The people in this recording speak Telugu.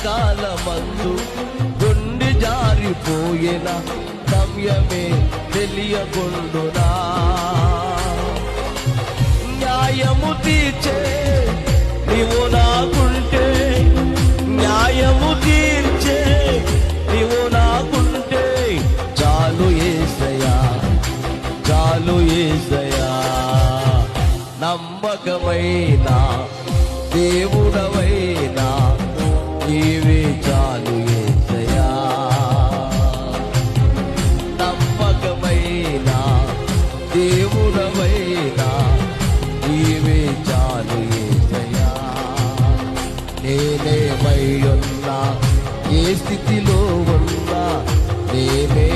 కాలమందు గుండె జారిపోయిన గమ్యమే తెలియకుండునా. న్యాయము తీర్చే నీవు నాకుంటే, న్యాయము తీర్చే నీవు నాకుంటే చాలు యేసయ్యా, చాలు యేసయ్యా. నమ్మకమైన దేవుడవైనా నీవే చాలు యేసయ్యా. నమ్మకమైన దేవుడవైనా నీవే చాలు యేసయ్యా. నేనేమై ఉన్నా, ఏ స్థితిలో ఉన్నా, నేనే